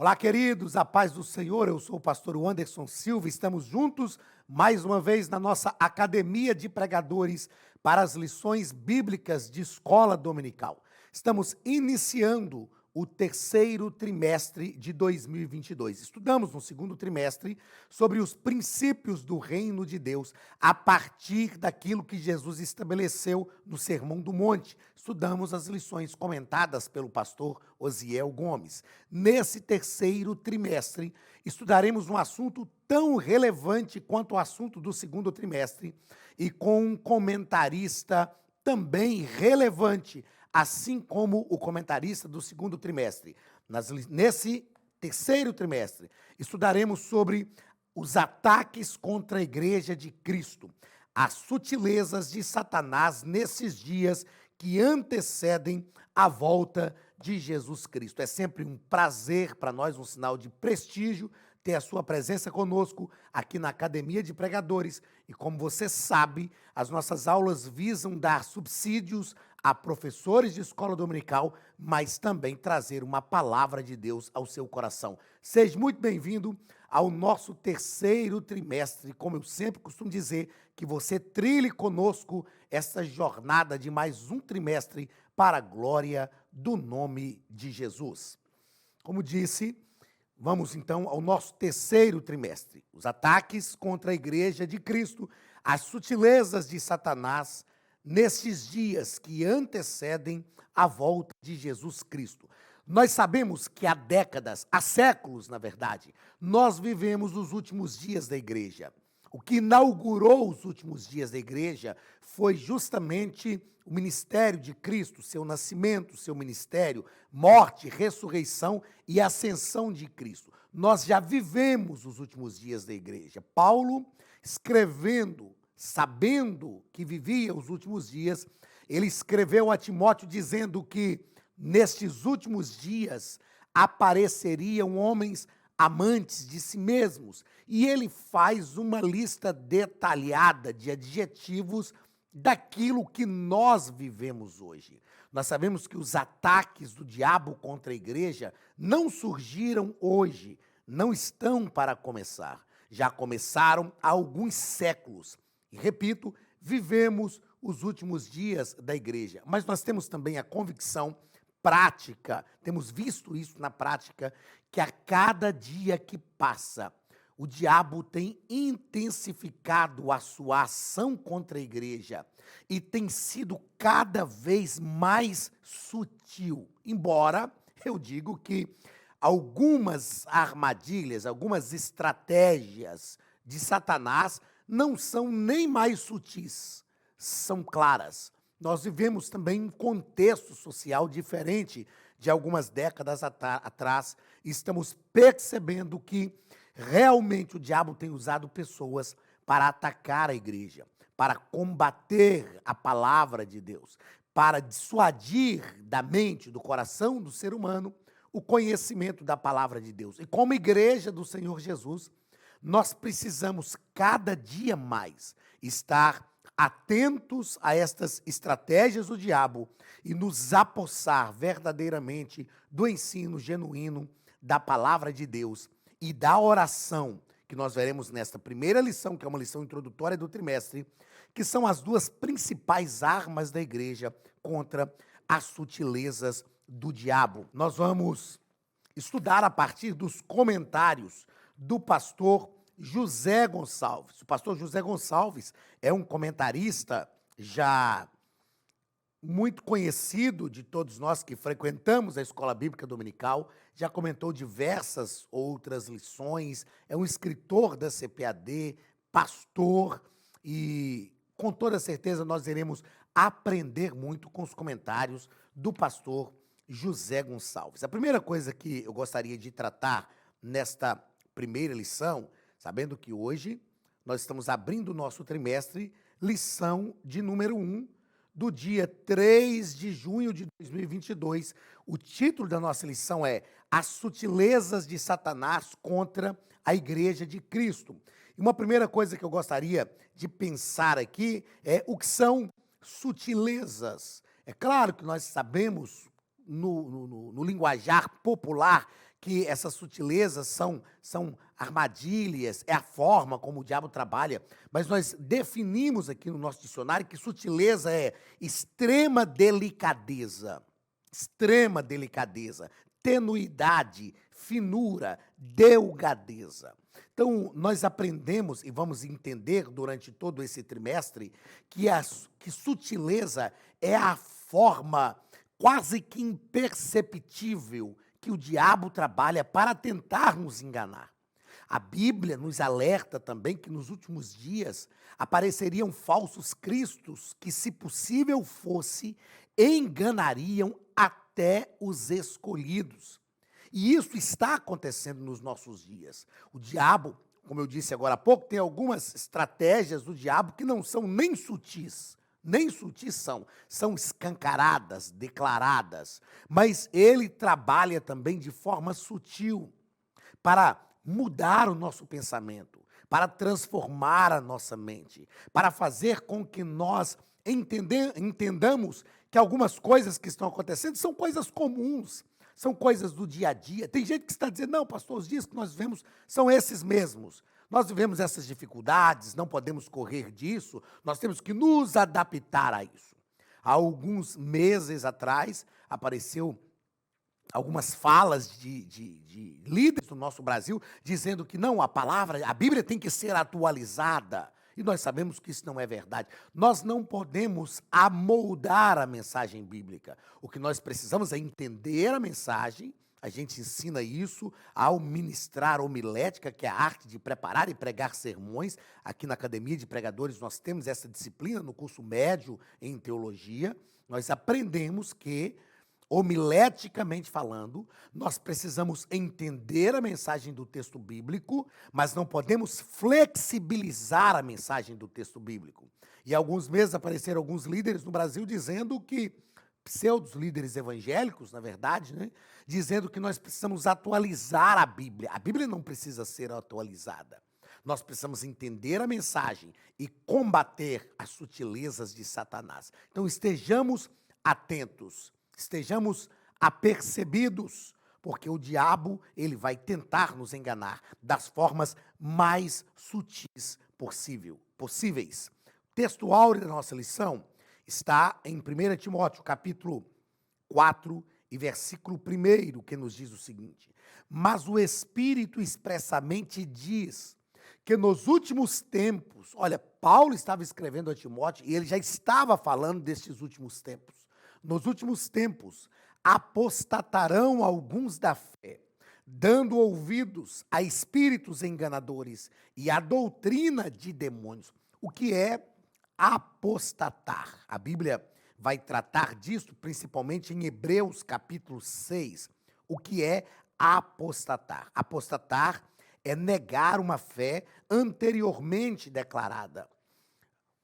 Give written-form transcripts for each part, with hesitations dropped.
Olá, queridos, a paz do Senhor, eu sou o pastor Anderson Silva, estamos juntos mais uma vez na nossa Academia de Pregadores para as lições bíblicas de escola dominical. Estamos iniciando o terceiro trimestre de 2022. Estudamos no segundo trimestre sobre os princípios do reino de Deus a partir daquilo que Jesus estabeleceu no Sermão do Monte. Estudamos as lições comentadas pelo pastor Osiel Gomes. Nesse terceiro trimestre, estudaremos um assunto tão relevante quanto o assunto do segundo trimestre e com um comentarista também relevante, assim como o comentarista do segundo trimestre. Nesse terceiro trimestre, estudaremos sobre os ataques contra a Igreja de Cristo, as sutilezas de Satanás nesses dias que antecedem a volta de Jesus Cristo. É sempre um prazer para nós, um sinal de prestígio, ter a sua presença conosco aqui na Academia de Pregadores. E como você sabe, as nossas aulas visam dar subsídios a professores de escola dominical, mas também trazer uma palavra de Deus ao seu coração. Seja muito bem-vindo ao nosso terceiro trimestre. Como eu sempre costumo dizer, que você trilhe conosco essa jornada de mais um trimestre para a glória do nome de Jesus. Como disse, vamos então ao nosso terceiro trimestre. Os ataques contra a Igreja de Cristo, as sutilezas de Satanás nesses dias que antecedem a volta de Jesus Cristo. Nós sabemos que há décadas, há séculos, na verdade, nós vivemos os últimos dias da igreja. O que inaugurou os últimos dias da igreja foi justamente o ministério de Cristo, seu nascimento, seu ministério, morte, ressurreição e ascensão de Cristo. Nós já vivemos os últimos dias da igreja. Paulo, escrevendo, sabendo que vivia os últimos dias, ele escreveu a Timóteo dizendo que nestes últimos dias apareceriam homens amantes de si mesmos, e ele faz uma lista detalhada de adjetivos daquilo que nós vivemos hoje. Nós sabemos que os ataques do diabo contra a igreja não surgiram hoje, não estão para começar. Já começaram há alguns séculos. E repito, vivemos os últimos dias da igreja, mas nós temos também a convicção prática, temos visto isso na prática, que a cada dia que passa, o diabo tem intensificado a sua ação contra a igreja e tem sido cada vez mais sutil. Embora eu digo que algumas armadilhas, algumas estratégias de Satanás não são nem mais sutis, são claras. Nós vivemos também um contexto social diferente de algumas décadas atrás e estamos percebendo que realmente o diabo tem usado pessoas para atacar a igreja, para combater a palavra de Deus, para dissuadir da mente, do coração do ser humano o conhecimento da palavra de Deus. E como igreja do Senhor Jesus, nós precisamos cada dia mais estar atentos a estas estratégias do diabo e nos apossar verdadeiramente do ensino genuíno da palavra de Deus e da oração, que nós veremos nesta primeira lição, que é uma lição introdutória do trimestre, que são as duas principais armas da igreja contra as sutilezas do diabo. Nós vamos estudar a partir dos comentários do pastor José Gonçalves. O pastor José Gonçalves é um comentarista já muito conhecido de todos nós que frequentamos a Escola Bíblica Dominical, já comentou diversas outras lições, é um escritor da CPAD, pastor, e com toda certeza nós iremos aprender muito com os comentários do pastor José Gonçalves. A primeira coisa que eu gostaria de tratar nesta primeira lição, sabendo que hoje nós estamos abrindo o nosso trimestre, lição de número 1, do dia 3 de junho de 2022. O título da nossa lição é As Sutilezas de Satanás contra a Igreja de Cristo. E uma primeira coisa que eu gostaria de pensar aqui é o que são sutilezas. É claro que nós sabemos, no linguajar popular, que essas sutilezas são armadilhas, é a forma como o diabo trabalha, mas nós definimos aqui no nosso dicionário que sutileza é extrema delicadeza, tenuidade, finura, delgadeza. Então, nós aprendemos e vamos entender durante todo esse trimestre que sutileza é a forma quase que imperceptível que o diabo trabalha para tentar nos enganar. A Bíblia nos alerta também que nos últimos dias apareceriam falsos cristos que, se possível fosse, enganariam até os escolhidos. E isso está acontecendo nos nossos dias. O diabo, como eu disse agora há pouco, tem algumas estratégias do diabo que não são nem sutis. Nem sutis são escancaradas, declaradas. Mas ele trabalha também de forma sutil para mudar o nosso pensamento, para transformar a nossa mente, para fazer com que nós entendamos que algumas coisas que estão acontecendo são coisas comuns, são coisas do dia a dia. Tem gente que está dizendo, não, pastor, os dias que nós vivemos são esses mesmos. Nós vivemos essas dificuldades, não podemos correr disso, nós temos que nos adaptar a isso. Há alguns meses atrás, apareceu algumas falas de líderes do nosso Brasil dizendo que não, a Bíblia tem que ser atualizada. E nós sabemos que isso não é verdade. Nós não podemos amoldar a mensagem bíblica. O que nós precisamos é entender a mensagem. A gente ensina isso ao ministrar homilética, que é a arte de preparar e pregar sermões. Aqui na Academia de Pregadores nós temos essa disciplina no curso médio em teologia. Nós aprendemos que, homileticamente falando, nós precisamos entender a mensagem do texto bíblico, mas não podemos flexibilizar a mensagem do texto bíblico. E há alguns meses apareceram alguns líderes no Brasil dizendo que, pseudos líderes evangélicos, na verdade, né, dizendo que nós precisamos atualizar a Bíblia. A Bíblia não precisa ser atualizada. Nós precisamos entender a mensagem e combater as sutilezas de Satanás. Então estejamos atentos. Estejamos apercebidos, porque o diabo, ele vai tentar nos enganar das formas mais sutis possíveis. O texto áureo da nossa lição está em 1 Timóteo, capítulo 4 e versículo 1, que nos diz o seguinte: mas o Espírito expressamente diz que nos últimos tempos, olha, Paulo estava escrevendo a Timóteo e ele já estava falando destes últimos tempos. Nos últimos tempos, apostatarão alguns da fé, dando ouvidos a espíritos enganadores e a doutrina de demônios. O que é apostatar? A Bíblia vai tratar disso, principalmente em Hebreus, capítulo 6. O que é apostatar? Apostatar é negar uma fé anteriormente declarada.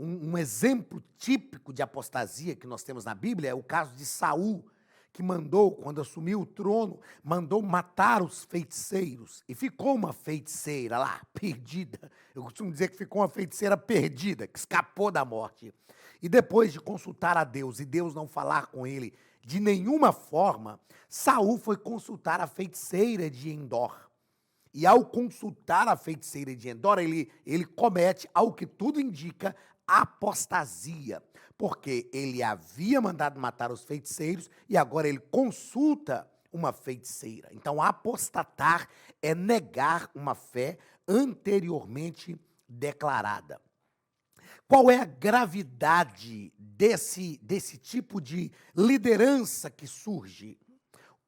Um exemplo típico de apostasia que nós temos na Bíblia é o caso de Saul, que mandou, quando assumiu o trono, mandou matar os feiticeiros. E ficou uma feiticeira lá, perdida. Eu costumo dizer que ficou uma feiticeira perdida, que escapou da morte. E depois de consultar a Deus e Deus não falar com ele de nenhuma forma, Saul foi consultar a feiticeira de Endor. E ao consultar a feiticeira de Endor, ele comete, ao que tudo indica, apostasia, porque ele havia mandado matar os feiticeiros e agora ele consulta uma feiticeira. Então, apostatar é negar uma fé anteriormente declarada. Qual é a gravidade desse tipo de liderança que surge?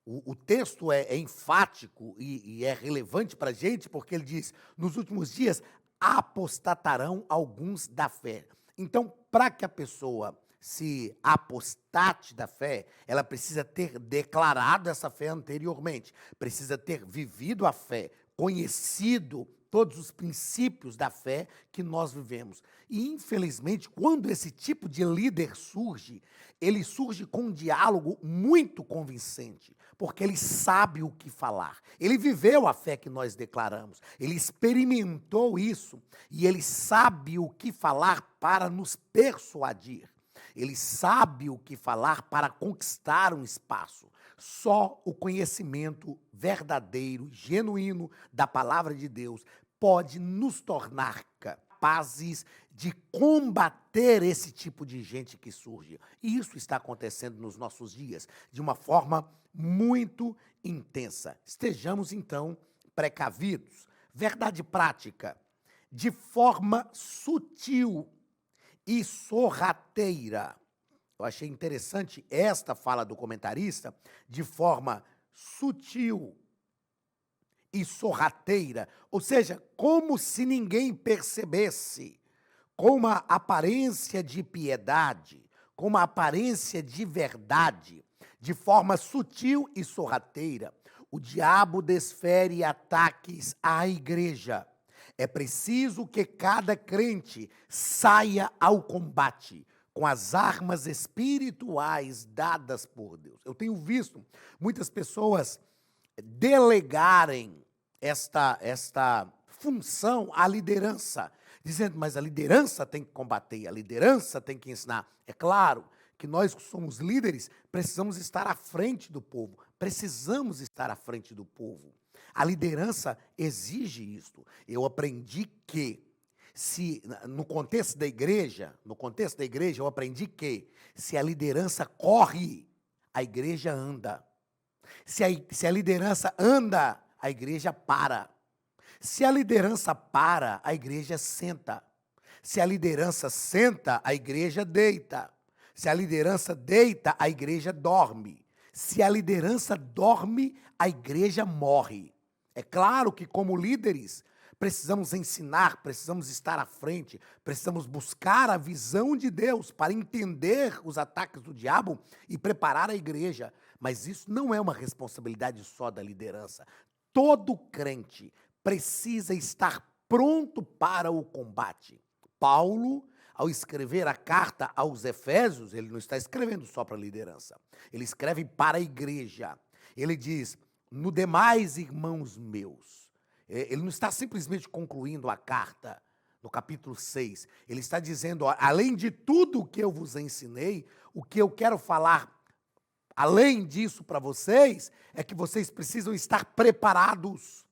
O texto é enfático e é relevante para a gente, porque ele diz, nos últimos dias, apostatarão alguns da fé. Então, para que a pessoa se apostate da fé, ela precisa ter declarado essa fé anteriormente, precisa ter vivido a fé, conhecido todos os princípios da fé que nós vivemos. E, infelizmente, quando esse tipo de líder surge, ele surge com um diálogo muito convincente, porque ele sabe o que falar. Ele viveu a fé que nós declaramos, ele experimentou isso, e ele sabe o que falar para nos persuadir. Ele sabe o que falar para conquistar um espaço. Só o conhecimento verdadeiro, genuíno da palavra de Deus pode nos tornar capazes de combater esse tipo de gente que surge. E isso está acontecendo nos nossos dias de uma forma muito intensa. Estejamos, então, precavidos. Verdade prática. De forma sutil e sorrateira. Eu achei interessante esta fala do comentarista, de forma sutil e sorrateira, ou seja, como se ninguém percebesse, com uma aparência de piedade, com uma aparência de verdade, de forma sutil e sorrateira, o diabo desfere ataques à igreja. É preciso que cada crente saia ao combate com as armas espirituais dadas por Deus. Eu tenho visto muitas pessoas delegarem esta função à liderança, dizendo, mas a liderança tem que combater, a liderança tem que ensinar. É claro que nós que somos líderes precisamos estar à frente do povo, precisamos estar à frente do povo. A liderança exige isto. Eu aprendi que, se no contexto da igreja, eu aprendi que se a liderança corre, a igreja anda. Se a liderança anda, a igreja para. Se a liderança para, a igreja senta. Se a liderança senta, a igreja deita. Se a liderança deita, a igreja dorme. Se a liderança dorme, a igreja morre. É claro que, como líderes, precisamos ensinar, precisamos estar à frente, precisamos buscar a visão de Deus para entender os ataques do diabo e preparar a igreja. Mas isso não é uma responsabilidade só da liderança. Todo crente precisa estar pronto para o combate. Paulo, ao escrever a carta aos Efésios, ele não está escrevendo só para a liderança, ele escreve para a igreja. Ele diz, no demais, irmãos meus. Ele não está simplesmente concluindo a carta no capítulo 6. Ele está dizendo, ó, além de tudo o que eu vos ensinei, o que eu quero falar além disso para vocês, é que vocês precisam estar preparados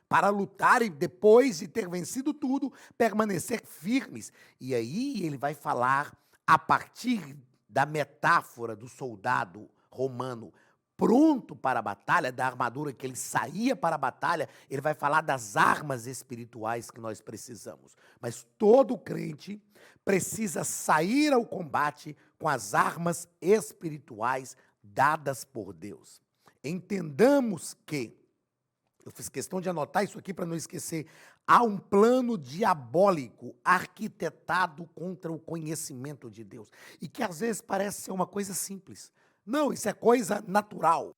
para lutar e depois de ter vencido tudo, permanecer firmes. E aí ele vai falar a partir da metáfora do soldado romano pronto para a batalha, da armadura que ele saía para a batalha, ele vai falar das armas espirituais que nós precisamos. Mas todo crente precisa sair ao combate com as armas espirituais dadas por Deus. Entendamos que, eu fiz questão de anotar isso aqui para não esquecer, há um plano diabólico arquitetado contra o conhecimento de Deus. E que às vezes parece ser uma coisa simples. Não, isso é coisa natural.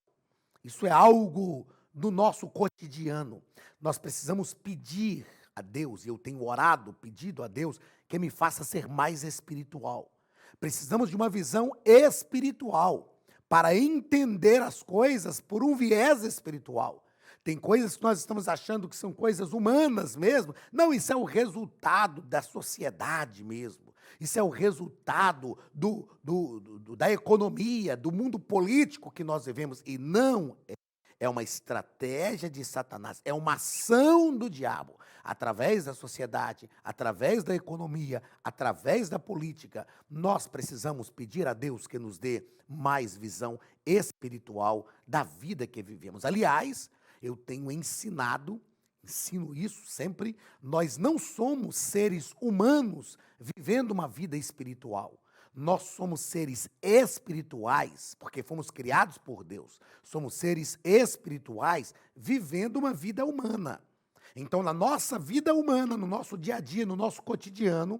Isso é algo do nosso cotidiano. Nós precisamos pedir a Deus, e eu tenho orado, pedido a Deus, que me faça ser mais espiritual. Precisamos de uma visão espiritual para entender as coisas por um viés espiritual. Tem coisas que nós estamos achando que são coisas humanas mesmo. Não, isso é o resultado da sociedade mesmo. Isso é o resultado da economia, do mundo político que nós vivemos. E não é uma estratégia de Satanás, é uma ação do diabo. Através da sociedade, através da economia, através da política, nós precisamos pedir a Deus que nos dê mais visão espiritual da vida que vivemos. Aliás, eu tenho ensino isso sempre, nós não somos seres humanos vivendo uma vida espiritual. Nós somos seres espirituais, porque fomos criados por Deus. Somos seres espirituais vivendo uma vida humana. Então, na nossa vida humana, no nosso dia a dia, no nosso cotidiano,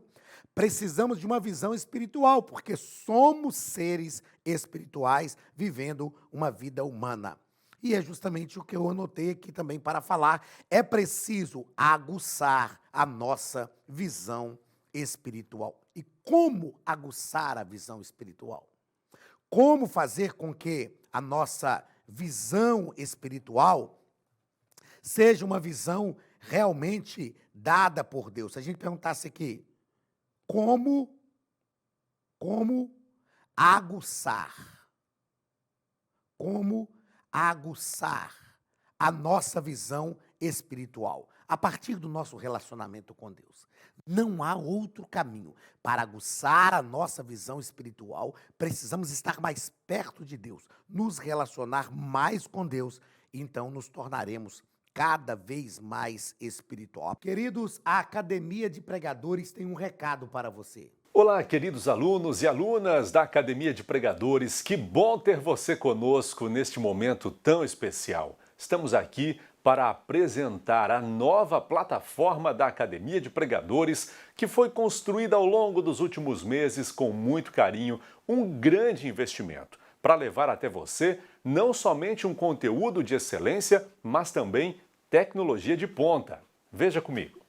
precisamos de uma visão espiritual, porque somos seres espirituais vivendo uma vida humana. E é justamente o que eu anotei aqui também para falar. É preciso aguçar a nossa visão espiritual. E como aguçar a visão espiritual? Como fazer com que a nossa visão espiritual seja uma visão realmente dada por Deus? Se a gente perguntasse aqui, como aguçar como aguçar a nossa visão espiritual a partir do nosso relacionamento com Deus. Não há outro caminho. Para aguçar a nossa visão espiritual, precisamos estar mais perto de Deus, nos relacionar mais com Deus, então nos tornaremos cada vez mais espiritual. Queridos, a Academia de Pregadores tem um recado para você. Olá, queridos alunos e alunas da Academia de Pregadores, que bom ter você conosco neste momento tão especial. Estamos aqui para apresentar a nova plataforma da Academia de Pregadores, que foi construída ao longo dos últimos meses com muito carinho, um grande investimento, para levar até você não somente um conteúdo de excelência, mas também tecnologia de ponta. Veja comigo.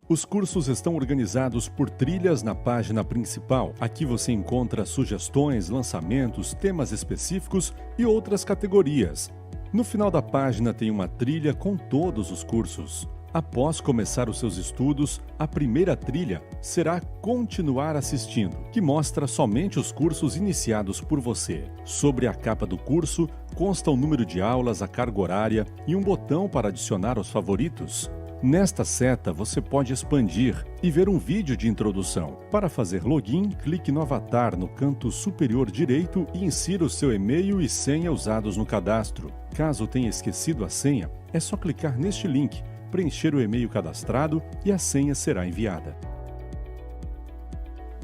Os cursos estão organizados por trilhas na página principal. Aqui você encontra sugestões, lançamentos, temas específicos e outras categorias. No final da página tem uma trilha com todos os cursos. Após começar os seus estudos, a primeira trilha será Continuar assistindo, que mostra somente os cursos iniciados por você. Sobre a capa do curso, consta o número de aulas, a carga horária e um botão para adicionar aos favoritos. Nesta seta, você pode expandir e ver um vídeo de introdução. Para fazer login, clique no avatar no canto superior direito e insira o seu e-mail e senha usados no cadastro. Caso tenha esquecido a senha, é só clicar neste link, preencher o e-mail cadastrado e a senha será enviada.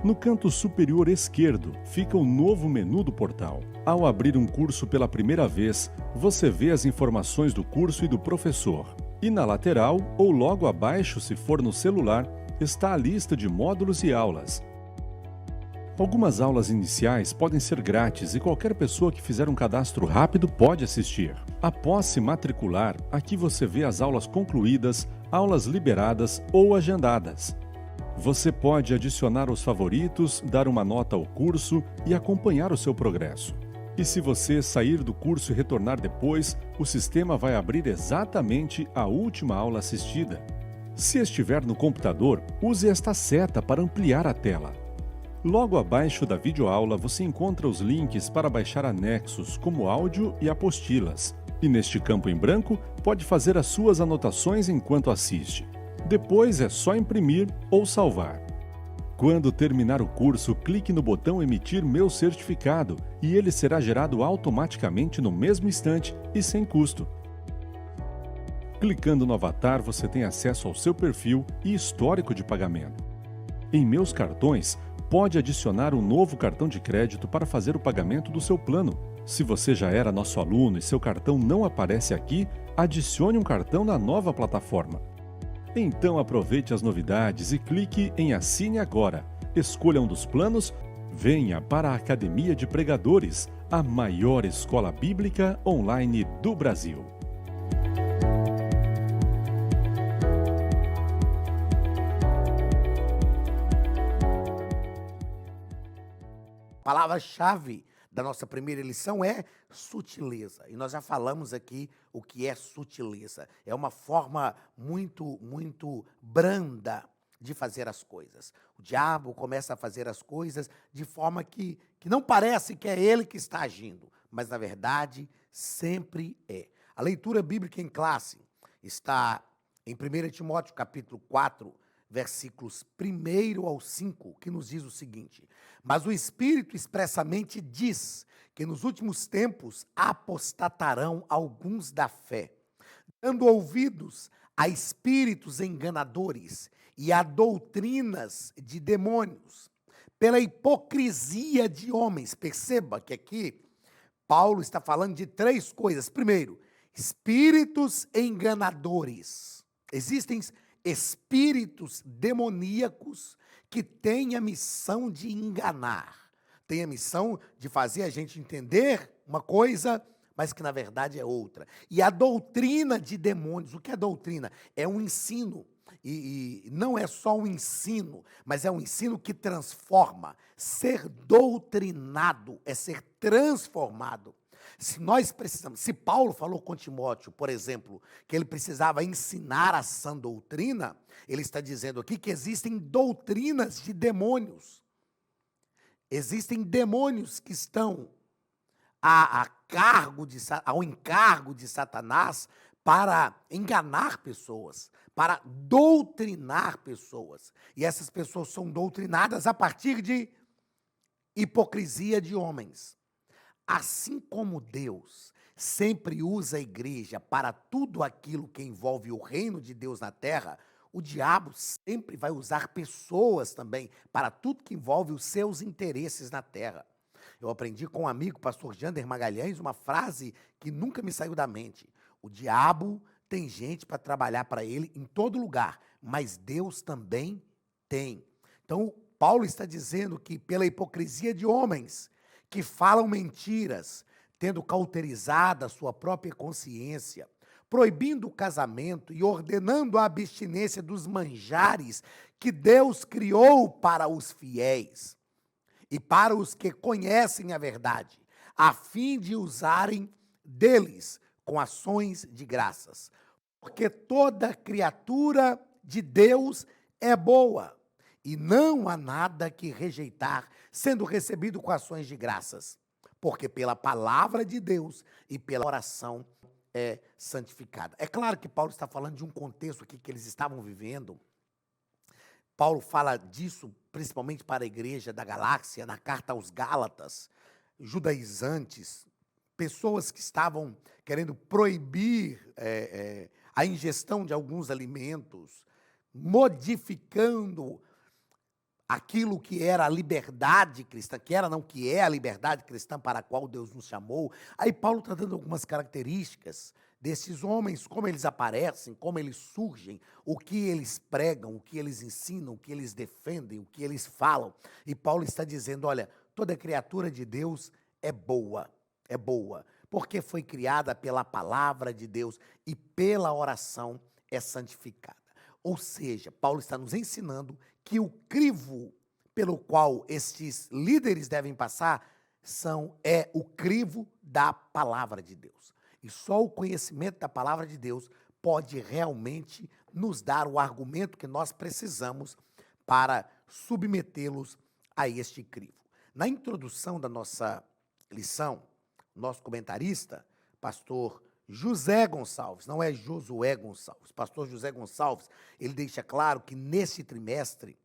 No canto superior esquerdo fica o novo menu do portal. Ao abrir um curso pela primeira vez, você vê as informações do curso e do professor. E na lateral, ou logo abaixo se for no celular, está a lista de módulos e aulas. Algumas aulas iniciais podem ser grátis e qualquer pessoa que fizer um cadastro rápido pode assistir. Após se matricular, aqui você vê as aulas concluídas, aulas liberadas ou agendadas. Você pode adicionar os favoritos, dar uma nota ao curso e acompanhar o seu progresso. E se você sair do curso e retornar depois, o sistema vai abrir exatamente a última aula assistida. Se estiver no computador, use esta seta para ampliar a tela. Logo abaixo da videoaula você encontra os links para baixar anexos, como áudio e apostilas. E neste campo em branco, pode fazer as suas anotações enquanto assiste. Depois é só imprimir ou salvar. Quando terminar o curso, clique no botão Emitir meu certificado e ele será gerado automaticamente no mesmo instante e sem custo. Clicando no avatar, você tem acesso ao seu perfil e histórico de pagamento. Em Meus Cartões, pode adicionar um novo cartão de crédito para fazer o pagamento do seu plano. Se você já era nosso aluno e seu cartão não aparece aqui, adicione um cartão na nova plataforma. Então aproveite as novidades e clique em Assine Agora. Escolha um dos planos, venha para a Academia de Pregadores, a maior escola bíblica online do Brasil. A palavra-chave da nossa primeira lição é sutileza. E nós já falamos aqui o que é sutileza. É uma forma muito branda de fazer as coisas. O diabo começa a fazer as coisas de forma que não parece que é ele que está agindo, mas na verdade sempre é. A leitura bíblica em classe está em 1 Timóteo capítulo 4, versículos 1 ao 5, que nos diz o seguinte: mas o Espírito expressamente diz que nos últimos tempos apostatarão alguns da fé, dando ouvidos a espíritos enganadores e a doutrinas de demônios, pela hipocrisia de homens. Perceba que aqui Paulo está falando de três coisas. Primeiro, espíritos enganadores. Existem espíritos demoníacos que têm a missão de enganar, têm a missão de fazer a gente entender uma coisa, mas que na verdade é outra. E a doutrina de demônios, o que é doutrina? É um ensino, e não é só um ensino, mas é um ensino que transforma. Ser doutrinado é ser transformado. Se Paulo falou com Timóteo, por exemplo, que ele precisava ensinar a sã doutrina, ele está dizendo aqui que existem doutrinas de demônios. Existem demônios que estão ao encargo de Satanás para enganar pessoas, para doutrinar pessoas. E essas pessoas são doutrinadas a partir de hipocrisia de homens. Assim como Deus sempre usa a igreja para tudo aquilo que envolve o reino de Deus na terra, o diabo sempre vai usar pessoas também para tudo que envolve os seus interesses na terra. Eu aprendi com um amigo, pastor Jander Magalhães, uma frase que nunca me saiu da mente. O diabo tem gente para trabalhar para ele em todo lugar, mas Deus também tem. Então, Paulo está dizendo que pela hipocrisia de homens que falam mentiras, tendo cauterizado a sua própria consciência, proibindo o casamento e ordenando a abstinência dos manjares que Deus criou para os fiéis e para os que conhecem a verdade, a fim de usarem deles com ações de graças. Porque toda criatura de Deus é boa, e não há nada que rejeitar, sendo recebido com ações de graças. Porque pela palavra de Deus e pela oração é santificada. É claro que Paulo está falando de um contexto aqui que eles estavam vivendo. Paulo fala disso principalmente para a igreja da Galáxia, na carta aos Gálatas, judaizantes, pessoas que estavam querendo proibir a ingestão de alguns alimentos, modificando aquilo que era a liberdade cristã, que é a liberdade cristã para a qual Deus nos chamou. Aí Paulo está dando algumas características desses homens, como eles aparecem, como eles surgem, o que eles pregam, o que eles ensinam, o que eles defendem, o que eles falam. E Paulo está dizendo, olha, toda criatura de Deus é boa, porque foi criada pela palavra de Deus e pela oração é santificada. Ou seja, Paulo está nos ensinando que o crivo pelo qual estes líderes devem passar é o crivo da palavra de Deus. E só o conhecimento da palavra de Deus pode realmente nos dar o argumento que nós precisamos para submetê-los a este crivo. Na introdução da nossa lição, nosso comentarista, pastor José Gonçalves, não é Josué Gonçalves, pastor José Gonçalves, ele deixa claro que neste trimestre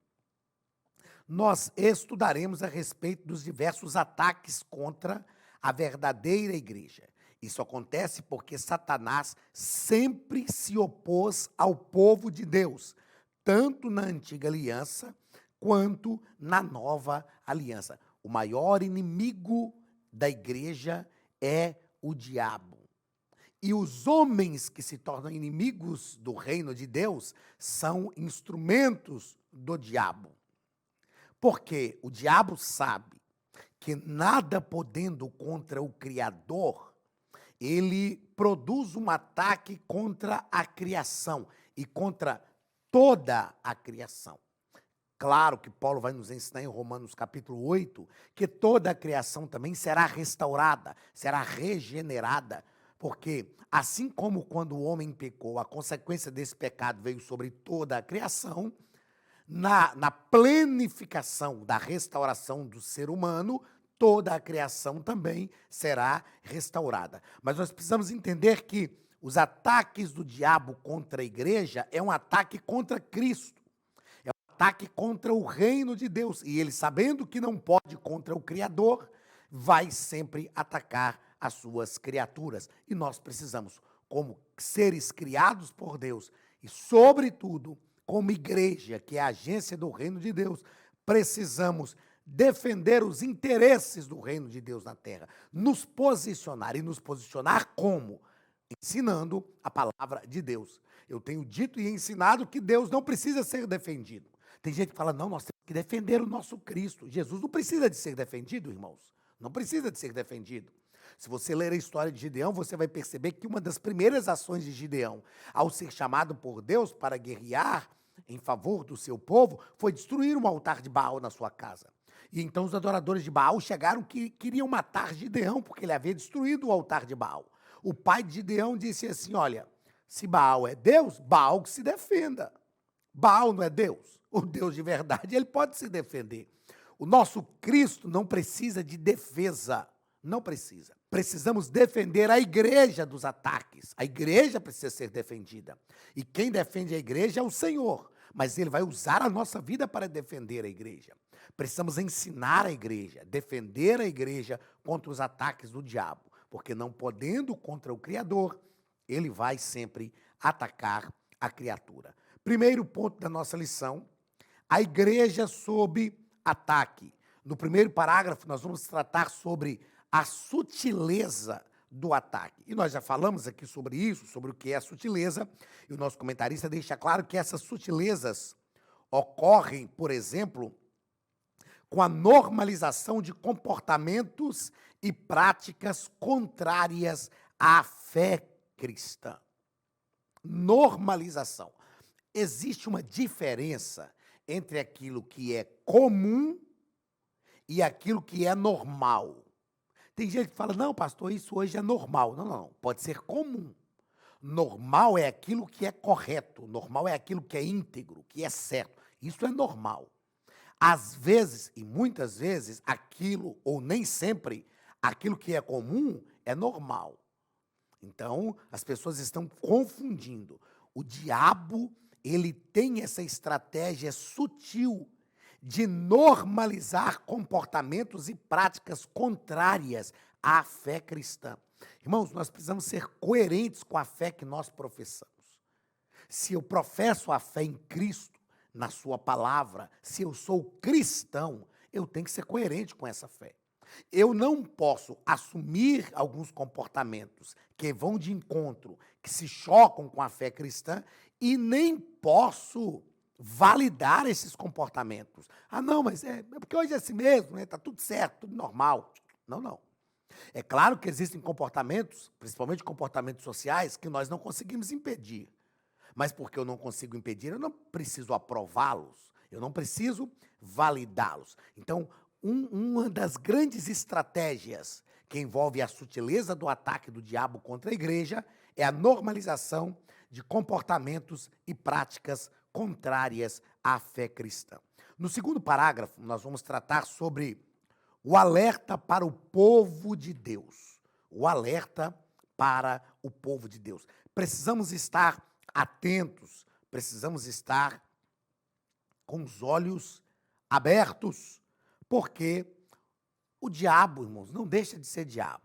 nós estudaremos a respeito dos diversos ataques contra a verdadeira igreja. Isso acontece porque Satanás sempre se opôs ao povo de Deus, tanto na antiga aliança quanto na nova aliança. O maior inimigo da igreja é o diabo. E os homens que se tornam inimigos do reino de Deus são instrumentos do diabo. Porque o diabo sabe que nada podendo contra o Criador, ele produz um ataque contra a criação e contra toda a criação. Claro que Paulo vai nos ensinar em Romanos capítulo 8 que toda a criação também será restaurada, será regenerada. Porque, assim como quando o homem pecou, a consequência desse pecado veio sobre toda a criação, na planificação da restauração do ser humano, toda a criação também será restaurada. Mas nós precisamos entender que os ataques do diabo contra a igreja é um ataque contra Cristo, é um ataque contra o reino de Deus. E ele, sabendo que não pode contra o Criador, vai sempre atacar as suas criaturas. E nós precisamos, como seres criados por Deus, e sobretudo, como igreja, que é a agência do reino de Deus, precisamos defender os interesses do reino de Deus na terra, nos posicionar. E nos posicionar como? Ensinando a palavra de Deus. Eu tenho dito e ensinado que Deus não precisa ser defendido. Tem gente que fala, não, nós temos que defender o nosso Cristo. Jesus não precisa de ser defendido, irmãos. Não precisa de ser defendido. Se você ler a história de Gideão, você vai perceber que uma das primeiras ações de Gideão, ao ser chamado por Deus para guerrear em favor do seu povo, foi destruir um altar de Baal na sua casa. E então os adoradores de Baal chegaram que queriam matar Gideão, porque ele havia destruído o altar de Baal. O pai de Gideão disse assim, olha, se Baal é Deus, Baal que se defenda. Baal não é Deus. O Deus de verdade, ele pode se defender. O nosso Cristo não precisa de defesa, não precisa. Precisamos defender a igreja dos ataques. A igreja precisa ser defendida. E quem defende a igreja é o Senhor. Mas Ele vai usar a nossa vida para defender a igreja. Precisamos ensinar a igreja, defender a igreja contra os ataques do diabo. Porque não podendo contra o Criador, ele vai sempre atacar a criatura. Primeiro ponto da nossa lição, a igreja sob ataque. No primeiro parágrafo, nós vamos tratar sobre a sutileza do ataque. E nós já falamos aqui sobre isso, sobre o que é a sutileza, e o nosso comentarista deixa claro que essas sutilezas ocorrem, por exemplo, com a normalização de comportamentos e práticas contrárias à fé cristã. Normalização. Existe uma diferença entre aquilo que é comum e aquilo que é normal. Tem gente que fala, não, pastor, isso hoje é normal. Não, não, pode ser comum. Normal é aquilo que é correto, normal é aquilo que é íntegro, que é certo. Isso é normal. Às vezes, e muitas vezes, aquilo, ou nem sempre, aquilo que é comum é normal. Então, as pessoas estão confundindo. O diabo, ele tem essa estratégia sutil de normalizar comportamentos e práticas contrárias à fé cristã. Irmãos, nós precisamos ser coerentes com a fé que nós professamos. Se eu professo a fé em Cristo, na sua palavra, se eu sou cristão, eu tenho que ser coerente com essa fé. Eu não posso assumir alguns comportamentos que vão de encontro, que se chocam com a fé cristã, e nem posso validar esses comportamentos. Ah, não, mas é porque hoje é assim mesmo, né? Tá tudo certo, tudo normal. Não, não. É claro que existem comportamentos, principalmente comportamentos sociais, que nós não conseguimos impedir. Mas porque eu não consigo impedir, eu não preciso aprová-los, eu não preciso validá-los. Então, uma das grandes estratégias que envolve a sutileza do ataque do diabo contra a igreja é a normalização de comportamentos e práticas contrárias à fé cristã. No segundo parágrafo, nós vamos tratar sobre o alerta para o povo de Deus. O alerta para o povo de Deus. Precisamos estar atentos, precisamos estar com os olhos abertos, porque o diabo, irmãos, não deixa de ser diabo.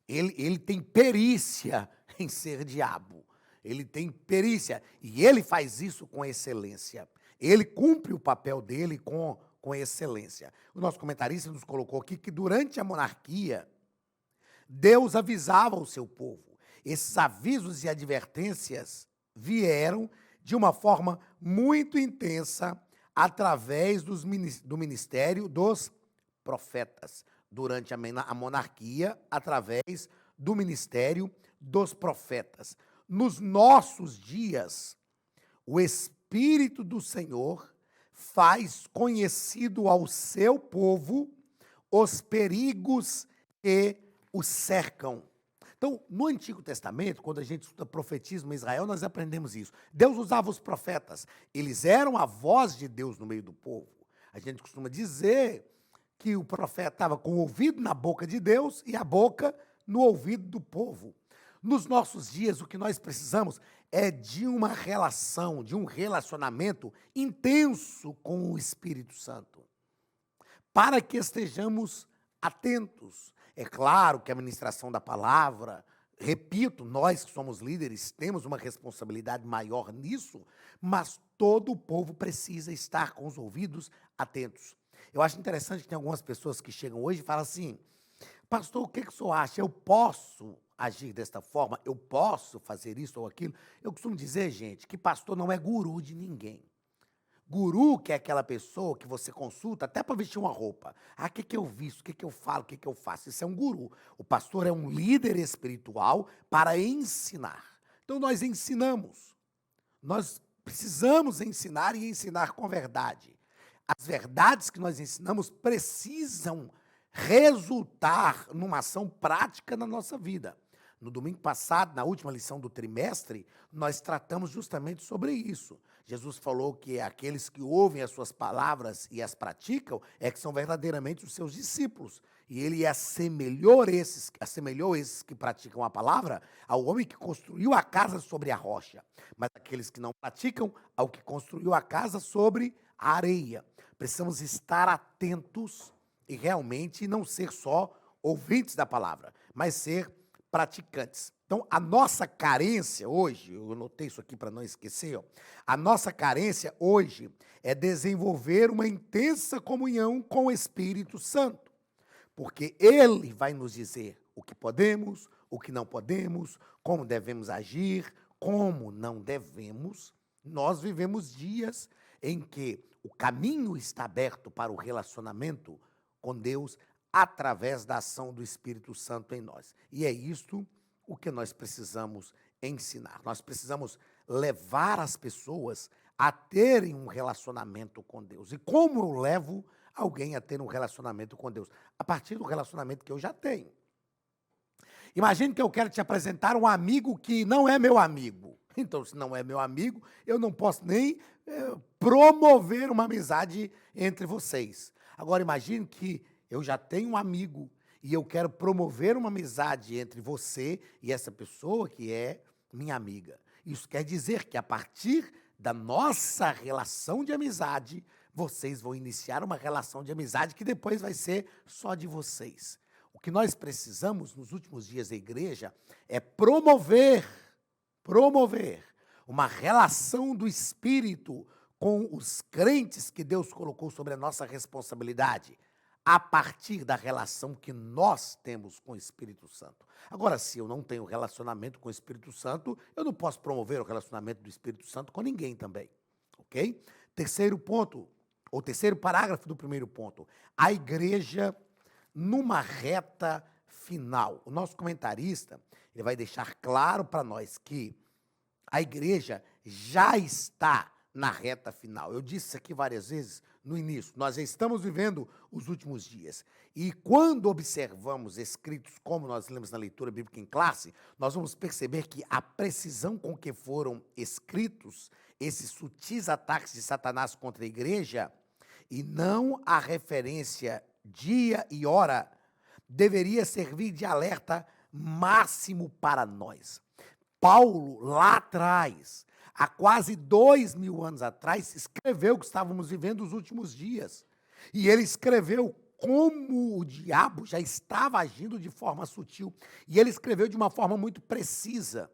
Ele tem perícia em ser diabo. Ele tem perícia e ele faz isso com excelência. Ele cumpre o papel dele com excelência. O nosso comentarista nos colocou aqui que durante a monarquia, Deus avisava o seu povo. Esses avisos e advertências vieram de uma forma muito intensa através do ministério dos profetas. Durante a monarquia, através do ministério dos profetas. Nos nossos dias, o Espírito do Senhor faz conhecido ao seu povo os perigos que o cercam. Então, no Antigo Testamento, quando a gente estuda profetismo em Israel, nós aprendemos isso. Deus usava os profetas. Eles eram a voz de Deus no meio do povo. A gente costuma dizer que o profeta estava com o ouvido na boca de Deus e a boca no ouvido do povo. Nos nossos dias, o que nós precisamos é de uma relação, de um relacionamento intenso com o Espírito Santo, para que estejamos atentos. É claro que a ministração da palavra, repito, nós que somos líderes temos uma responsabilidade maior nisso, mas todo o povo precisa estar com os ouvidos atentos. Eu acho interessante que tem algumas pessoas que chegam hoje e falam assim, pastor, o que o senhor acha? Eu posso agir desta forma? Eu posso fazer isso ou aquilo? Eu costumo dizer, gente, que pastor não é guru de ninguém. Guru que é aquela pessoa que você consulta até para vestir uma roupa. Ah, o que eu visto? O que eu falo? O que eu faço? Isso é um guru. O pastor é um líder espiritual para ensinar. Então, nós ensinamos. Nós precisamos ensinar e ensinar com verdade. As verdades que nós ensinamos precisam resultar numa ação prática na nossa vida. No domingo passado, na última lição do trimestre, nós tratamos justamente sobre isso. Jesus falou que aqueles que ouvem as suas palavras e as praticam é que são verdadeiramente os seus discípulos. E ele assemelhou esses que praticam a palavra ao homem que construiu a casa sobre a rocha. Mas aqueles que não praticam, ao que construiu a casa sobre a areia. Precisamos estar atentos e realmente não ser só ouvintes da palavra, mas ser praticantes. Então, a nossa carência hoje, eu anotei isso aqui para não esquecer, ó, a nossa carência hoje é desenvolver uma intensa comunhão com o Espírito Santo, porque ele vai nos dizer o que podemos, o que não podemos, como devemos agir, como não devemos. Nós vivemos dias em que o caminho está aberto para o relacionamento com Deus através da ação do Espírito Santo em nós. E é isto o que nós precisamos ensinar. Nós precisamos levar as pessoas a terem um relacionamento com Deus. E como eu levo alguém a ter um relacionamento com Deus? A partir do relacionamento que eu já tenho. Imagine que eu quero te apresentar um amigo que não é meu amigo. Então, se não é meu amigo, eu não posso nem promover uma amizade entre vocês. Agora, imagine que eu já tenho um amigo e eu quero promover uma amizade entre você e essa pessoa que é minha amiga. Isso quer dizer que a partir da nossa relação de amizade, vocês vão iniciar uma relação de amizade que depois vai ser só de vocês. O que nós precisamos nos últimos dias da igreja é promover uma relação do Espírito com os crentes que Deus colocou sobre a nossa responsabilidade, a partir da relação que nós temos com o Espírito Santo. Agora, se eu não tenho relacionamento com o Espírito Santo, eu não posso promover o relacionamento do Espírito Santo com ninguém também, ok? Terceiro ponto, ou terceiro parágrafo do primeiro ponto, a igreja numa reta final. O nosso comentarista, ele vai deixar claro para nós que a igreja já está na reta final. Eu disse isso aqui várias vezes no início. Nós já estamos vivendo os últimos dias. E quando observamos escritos como nós lemos na leitura bíblica em classe, nós vamos perceber que a precisão com que foram escritos esses sutis ataques de Satanás contra a igreja, e não a referência dia e hora, deveria servir de alerta máximo para nós. Paulo, lá atrás, há quase 2000 anos atrás, escreveu que estávamos vivendo os últimos dias. E ele escreveu como o diabo já estava agindo de forma sutil. E ele escreveu de uma forma muito precisa.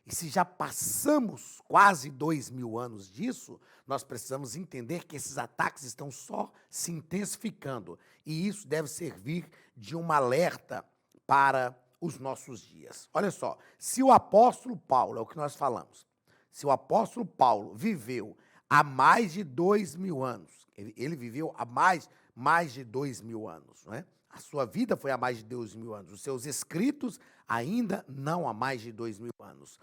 E se já passamos quase 2000 anos disso, nós precisamos entender que esses ataques estão só se intensificando. E isso deve servir de um alerta para os nossos dias. Olha só, se o apóstolo Paulo, é o que nós falamos, se o apóstolo Paulo viveu há mais de 2000 anos, ele viveu há mais de 2000 anos, não é? A sua vida foi há mais de 2000 anos, os seus escritos ainda não há mais de 2000 anos.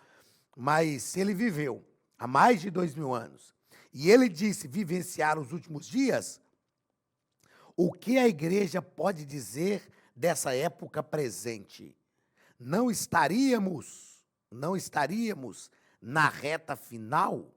Mas se ele viveu há mais de 2000 anos, e ele disse vivenciar os últimos dias, o que a igreja pode dizer dessa época presente? Não estaríamos na reta final?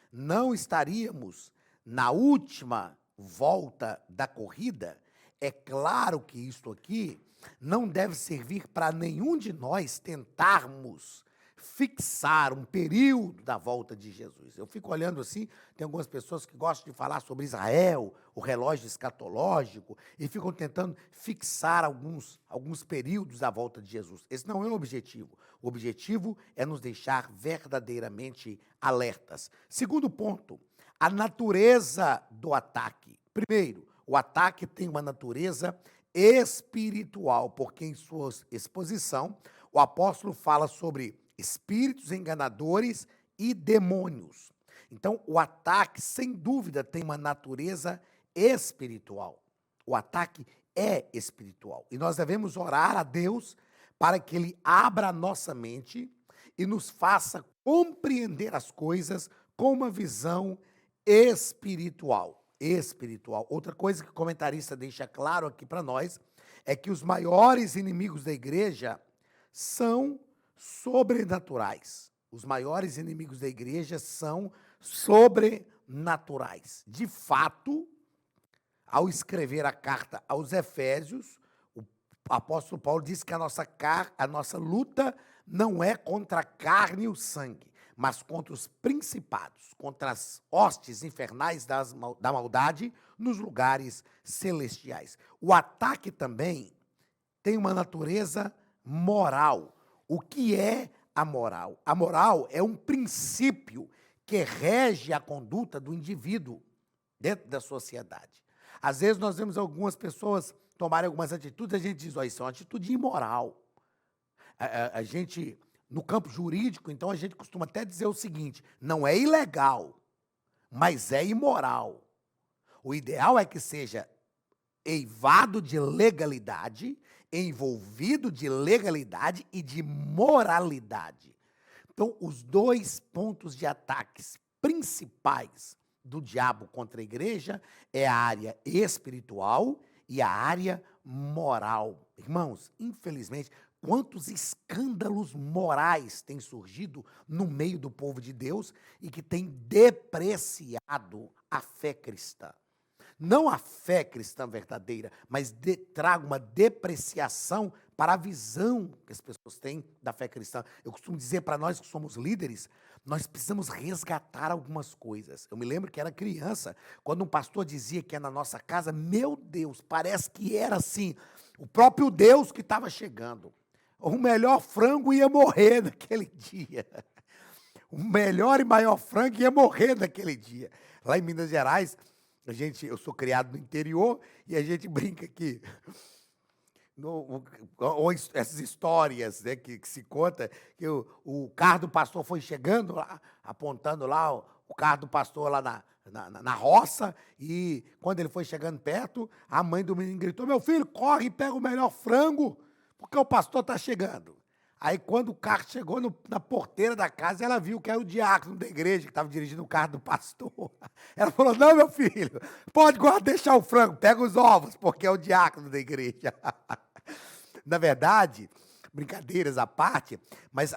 Não estaríamos na última volta da corrida? É claro que isto aqui não deve servir para nenhum de nós tentarmos fixar um período da volta de Jesus. Eu fico olhando assim, tem algumas pessoas que gostam de falar sobre Israel, o relógio escatológico, e ficam tentando fixar alguns períodos da volta de Jesus. Esse não é o objetivo. O objetivo é nos deixar verdadeiramente alertas. Segundo ponto, a natureza do ataque. Primeiro, o ataque tem uma natureza espiritual, porque em sua exposição, o apóstolo fala sobre espíritos enganadores e demônios. Então, o ataque, sem dúvida, tem uma natureza espiritual. O ataque é espiritual. E nós devemos orar a Deus para que Ele abra a nossa mente e nos faça compreender as coisas com uma visão espiritual. Outra coisa que o comentarista deixa claro aqui para nós é que os maiores inimigos da igreja são sobrenaturais. Os maiores inimigos da igreja são sobrenaturais. De fato, ao escrever a carta aos Efésios, o apóstolo Paulo diz que a nossa luta não é contra a carne e o sangue, mas contra os principados, contra as hostes infernais da maldade nos lugares celestiais. O ataque também tem uma natureza moral. O que é a moral? A moral é um princípio que rege a conduta do indivíduo dentro da sociedade. Às vezes nós vemos algumas pessoas tomarem algumas atitudes, a gente diz, ó, isso é uma atitude imoral. A gente, no campo jurídico, então a gente costuma até dizer o seguinte, não é ilegal, mas é imoral. O ideal é que seja eivado de legalidade, envolvido de legalidade e de moralidade. Então, os dois pontos de ataques principais do diabo contra a igreja é a área espiritual e a área moral. Irmãos, infelizmente, quantos escândalos morais têm surgido no meio do povo de Deus e que têm depreciado a fé cristã. Não a fé cristã verdadeira, mas traga uma depreciação para a visão que as pessoas têm da fé cristã. Eu costumo dizer para nós que somos líderes, nós precisamos resgatar algumas coisas. Eu me lembro que era criança, quando um pastor dizia que ia na nossa casa, meu Deus, parece que era assim, o próprio Deus que estava chegando. O melhor frango ia morrer naquele dia. O melhor e maior frango ia morrer naquele dia. Lá em Minas Gerais, eu sou criado no interior e a gente brinca aqui. Essas histórias, né, que se conta, que o carro do pastor foi chegando lá, apontando lá o carro do pastor lá na roça, e quando ele foi chegando perto, a mãe do menino gritou, meu filho, corre e pega o melhor frango, porque o pastor está chegando. Aí, quando o carro chegou na porteira da casa, ela viu que era o diácono da igreja que estava dirigindo o carro do pastor. Ela falou, não, meu filho, pode deixar o frango, pega os ovos, porque é o diácono da igreja. Na verdade, brincadeiras à parte, mas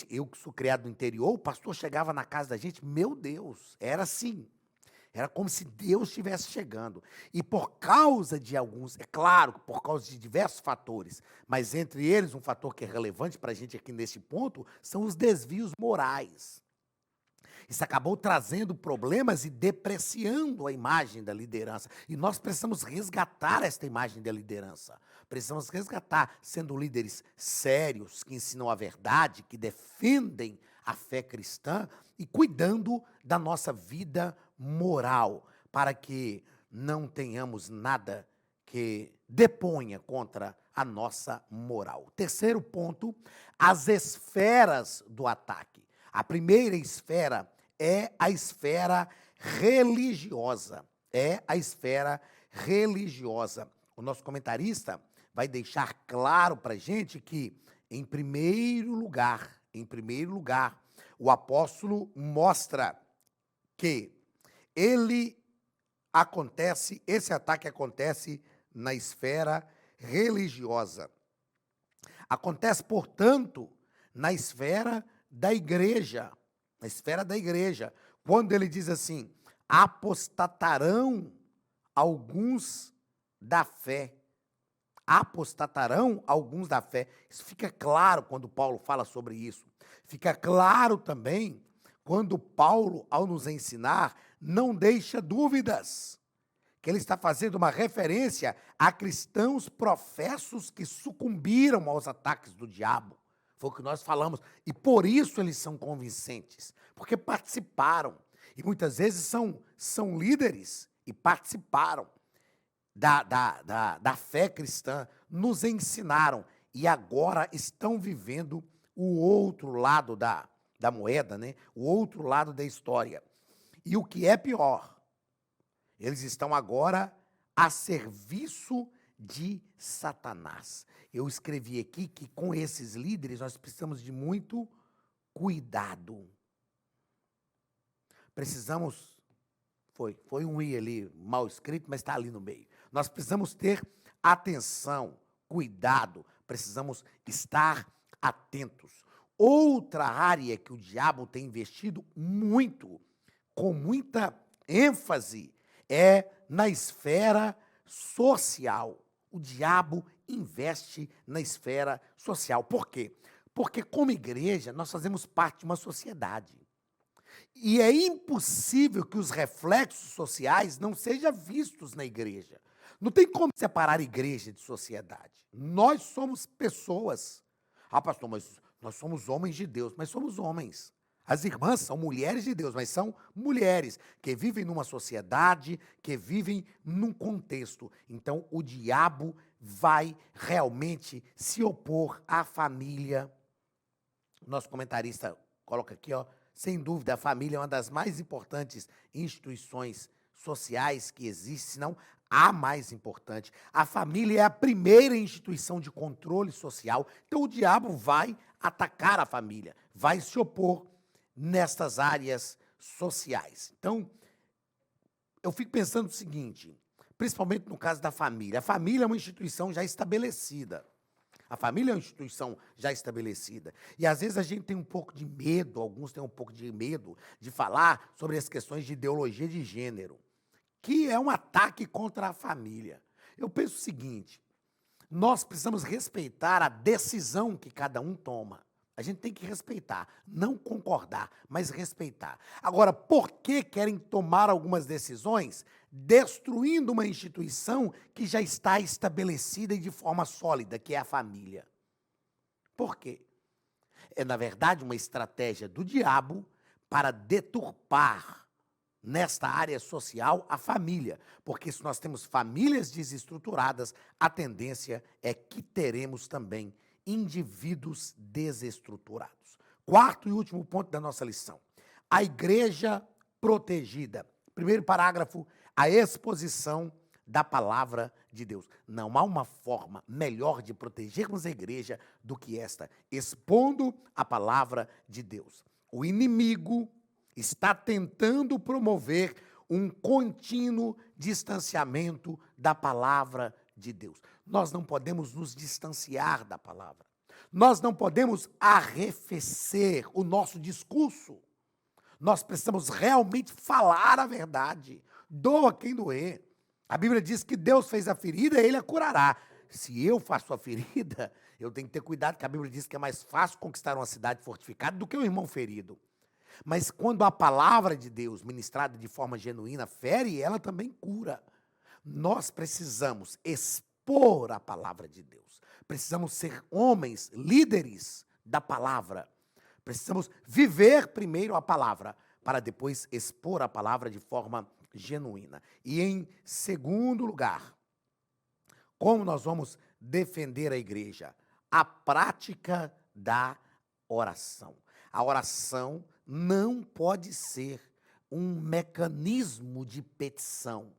eu que sou criado no interior, o pastor chegava na casa da gente, meu Deus, era assim. Era como se Deus estivesse chegando. E por causa de alguns, é claro, por causa de diversos fatores, mas entre eles, um fator que é relevante para a gente aqui nesse ponto, são os desvios morais. Isso acabou trazendo problemas e depreciando a imagem da liderança. E nós precisamos resgatar esta imagem da liderança. Precisamos resgatar, sendo líderes sérios, que ensinam a verdade, que defendem a fé cristã e cuidando da nossa vida moral, para que não tenhamos nada que deponha contra a nossa moral. Terceiro ponto, as esferas do ataque. A primeira esfera é a esfera religiosa. É a esfera religiosa. O nosso comentarista vai deixar claro para a gente que, em primeiro lugar, o apóstolo mostra que esse ataque acontece na esfera religiosa. Acontece, portanto, na esfera da igreja. Na esfera da igreja. Quando ele diz assim, apostatarão alguns da fé. Apostatarão alguns da fé. Isso fica claro quando Paulo fala sobre isso. Fica claro também quando Paulo, ao nos ensinar, não deixa dúvidas, que ele está fazendo uma referência a cristãos professos que sucumbiram aos ataques do diabo. Foi o que nós falamos. E por isso eles são convincentes, porque participaram. E muitas vezes são líderes e participaram da fé cristã, nos ensinaram e agora estão vivendo o outro lado da moeda, né? O outro lado da história. E o que é pior, eles estão agora a serviço de Satanás. Eu escrevi aqui que com esses líderes nós precisamos de muito cuidado. Precisamos, foi um i ali mal escrito, mas está ali no meio. Nós precisamos ter atenção, cuidado, precisamos estar atentos. Outra área que o diabo tem investido muito, com muita ênfase, é na esfera social. O diabo investe na esfera social. Por quê? Porque, como igreja, nós fazemos parte de uma sociedade. E é impossível que os reflexos sociais não sejam vistos na igreja. Não tem como separar igreja de sociedade. Nós somos pessoas. Ah, pastor, mas nós somos homens de Deus. Mas somos homens. As irmãs são mulheres de Deus, mas são mulheres que vivem numa sociedade, que vivem num contexto. Então, o diabo vai realmente se opor à família. Nosso comentarista coloca aqui, ó, sem dúvida, a família é uma das mais importantes instituições sociais que existe, se não a mais importante. A família é a primeira instituição de controle social. Então, o diabo vai atacar a família, vai se opor nestas áreas sociais. Então, eu fico pensando o seguinte, principalmente no caso da família. A família é uma instituição já estabelecida. A família é uma instituição já estabelecida. E, às vezes, a gente tem um pouco de medo, alguns têm um pouco de medo de falar sobre as questões de ideologia de gênero, que é um ataque contra a família. Eu penso o seguinte, nós precisamos respeitar a decisão que cada um toma. A gente tem que respeitar, não concordar, mas respeitar. Agora, por que querem tomar algumas decisões destruindo uma instituição que já está estabelecida e de forma sólida, que é a família? Por quê? É, na verdade, uma estratégia do diabo para deturpar nesta área social a família. Porque se nós temos famílias desestruturadas, a tendência é que teremos também indivíduos desestruturados. Quarto e último ponto da nossa lição. A igreja protegida. Primeiro parágrafo, a exposição da palavra de Deus. Não há uma forma melhor de protegermos a igreja do que esta, expondo a palavra de Deus. O inimigo está tentando promover um contínuo distanciamento da palavra de Deus. Nós não podemos nos distanciar da palavra. Nós não podemos arrefecer o nosso discurso. Nós precisamos realmente falar a verdade. Doa quem doer. A Bíblia diz que Deus fez a ferida e Ele a curará. Se eu faço a ferida, eu tenho que ter cuidado, que a Bíblia diz que é mais fácil conquistar uma cidade fortificada do que um irmão ferido. Mas quando a palavra de Deus, ministrada de forma genuína, fere, ela também cura. Nós precisamos expor a palavra de Deus. Precisamos ser homens, líderes da palavra. Precisamos viver primeiro a palavra, para depois expor a palavra de forma genuína. E em segundo lugar, como nós vamos defender a igreja? A prática da oração. A oração não pode ser um mecanismo de petição.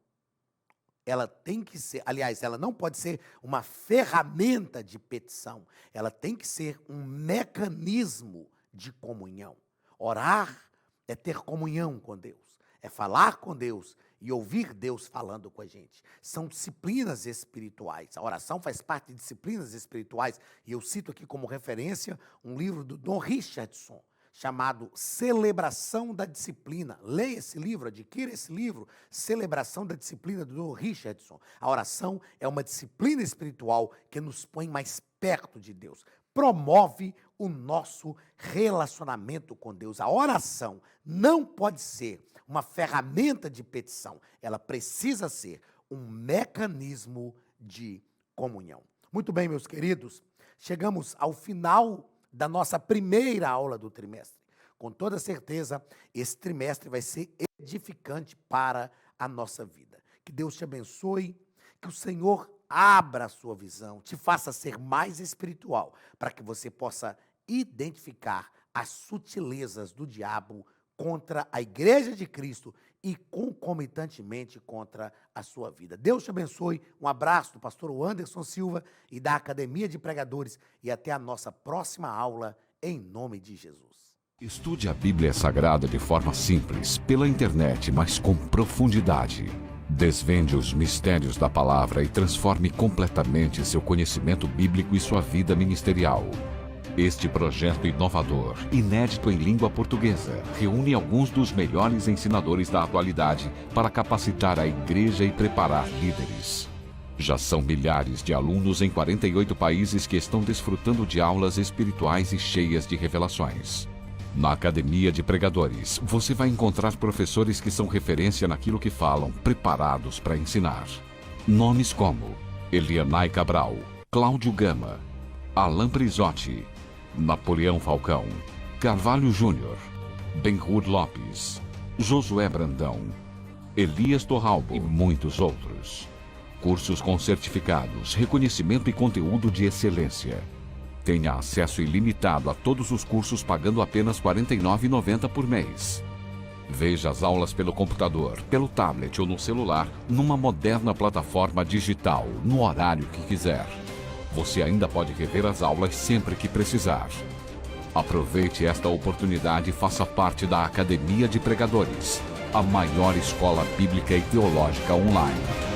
Ela tem que ser, aliás, ela não pode ser uma ferramenta de petição. Ela tem que ser um mecanismo de comunhão. Orar é ter comunhão com Deus, é falar com Deus e ouvir Deus falando com a gente. São disciplinas espirituais. A oração faz parte de disciplinas espirituais. E eu cito aqui como referência um livro do Don Richardson, chamado Celebração da Disciplina. Leia esse livro, adquira esse livro, Celebração da Disciplina, do Don Richardson. A oração é uma disciplina espiritual que nos põe mais perto de Deus. Promove o nosso relacionamento com Deus. A oração não pode ser uma ferramenta de petição. Ela precisa ser um mecanismo de comunhão. Muito bem, meus queridos, chegamos ao final da nossa primeira aula do trimestre. Com toda certeza, esse trimestre vai ser edificante para a nossa vida. Que Deus te abençoe, que o Senhor abra a sua visão, te faça ser mais espiritual, para que você possa identificar as sutilezas do diabo contra a igreja de Cristo e concomitantemente contra a sua vida. Deus te abençoe. Um abraço do pastor Anderson Silva e da Academia de Pregadores e até a nossa próxima aula, em nome de Jesus. Estude a Bíblia Sagrada de forma simples, pela internet, mas com profundidade. Desvende os mistérios da palavra e transforme completamente seu conhecimento bíblico e sua vida ministerial. Este projeto inovador, inédito em língua portuguesa, reúne alguns dos melhores ensinadores da atualidade para capacitar a igreja e preparar líderes. Já são milhares de alunos em 48 países que estão desfrutando de aulas espirituais e cheias de revelações. Na Academia de Pregadores, você vai encontrar professores que são referência naquilo que falam, preparados para ensinar. Nomes como Elianai Cabral, Cláudio Gama, Alain Prisotti, Napoleão Falcão, Carvalho Júnior, Benhur Lopes, Josué Brandão, Elias Torralbo e muitos outros. Cursos com certificados, reconhecimento e conteúdo de excelência. Tenha acesso ilimitado a todos os cursos pagando apenas R$ 49,90 por mês. Veja as aulas pelo computador, pelo tablet ou no celular, numa moderna plataforma digital, no horário que quiser. Você ainda pode rever as aulas sempre que precisar. Aproveite esta oportunidade e faça parte da Academia de Pregadores, a maior escola bíblica e teológica online.